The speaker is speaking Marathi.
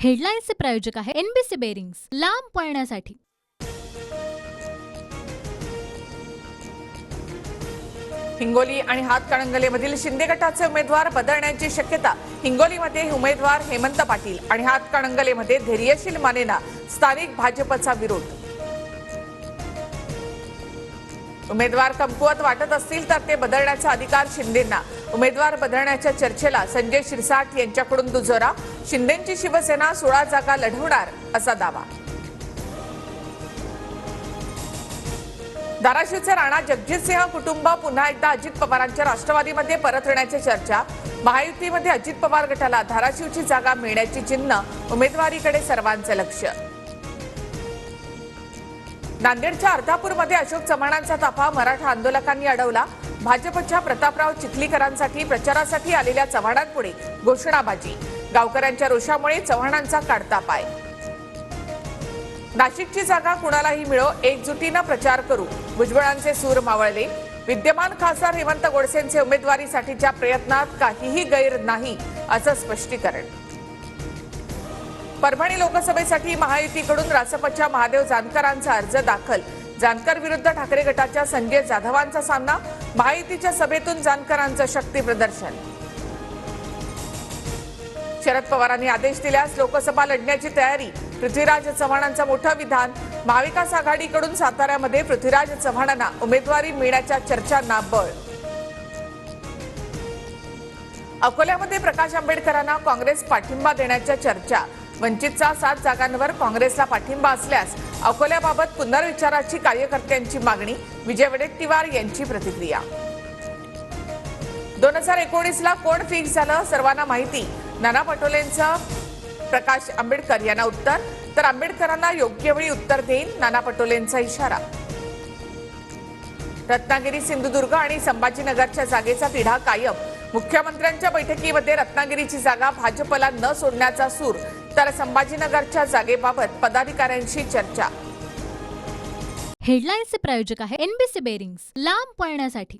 हेडलाईन्सचे प्रायोजक आहे NBC बेरिंग्स, लांब पळण्यासाठी। हिंगोली आणि हातकणंगलेमधील शिंदे गटाचे उमेदवार बदलण्याची शक्यता। हिंगोलीमध्ये उमेदवार हेमंत पाटील आणि हातकणंगलेमध्ये धैर्यशील मानेंना स्थानिक भाजपचा विरोध। उमेदवार कमकुवत वाटत असतील तर ते बदलण्याचा अधिकार शिंदेंना। उमेदवार बदलण्याच्या चर्चेला संजय शिरसाट यांच्याकडून दुजोरा। शिंदेंची शिवसेना 16 जागा लढवणार असा दावा। धाराशिवचे राणा जगजितसिंह कुटुंब पुन्हा एकदा अजित पवारांच्या राष्ट्रवादीमध्ये परत येण्याची चर्चा। महायुतीमध्ये अजित पवार गटाला धाराशिवची जागा मिळण्याची चिन्ह। उमेदवारीकडे सर्वांचे लक्ष। नांदेडच्या अर्धापूरमध्ये अशोक चव्हाणांचा ताफा मराठा आंदोलकांनी अडवला। भाजपच्या प्रतापराव चिखलीकरांसाठी प्रचारासाठी आलेल्या चव्हाणांपुढे घोषणाबाजी। गावकऱ्यांच्या रोषामुळे चव्हाणांचा काढता पाय। नाशिकची जागा कुणालाही मिळो, एकजुटीने प्रचार करू, भुजबळांचे सूर मावळले। विद्यमान खासदार हेमंत गोडसेंचे उमेदवारीसाठीच्या प्रयत्नात काहीही गैर नाही असं स्पष्टीकरण। परभणी लोकसभेसाठी महायुतीकडून रासपच्या महादेव जानकरांचा अर्ज दाखल। जानकर विरुद्ध ठाकरे गटाच्या संजय जाधवांचा सामना। महायुतीच्या सभेतून जानकरांचं शक्ती प्रदर्शन। शरद पवारांनी आदेश दिल्यास लोकसभा लढण्याची तयारी। पृथ्वीराज चव्हाणांचं मोठं विधान। महाविकास आघाडीकडून साताऱ्यामध्ये पृथ्वीराज चव्हाणांना उमेदवारी मिळण्याच्या चर्चांना बळ। अकोल्यामध्ये प्रकाश आंबेडकरांना काँग्रेस पाठिंबा देण्याच्या चर्चा। वंचितचा 7 जागांवर काँग्रेसला पाठिंबा असल्यास अकोल्याबाबत पुनर्विचाराची कार्यकर्त्यांची मागणी। विजय वडेट्टीवार यांची प्रतिक्रिया। 2019ला कोण फिक्स झालं, सर्वांना माहिती। नाना पटोलेंचं प्रकाश आंबेडकर यांना उत्तर, तर आंबेडकरांना योग्य वेळी उत्तर देईन, नाना पटोलेंचा इशारा। रत्नागिरी, सिंधुदुर्ग आणि संभाजीनगरच्या जागेचा तिढा कायम। मुख्यमंत्र्यांच्या बैठकीमध्ये रत्नागिरीची जागा भाजपला न सोडण्याचा सूर, तर संभाजीनगरच्या जागेबाबत पदाधिकाऱ्यांशी चर्चा। हेडलाईन्सचे प्रायोजक आहे NBC बेरिंग्स, लांब पळण्यासाठी।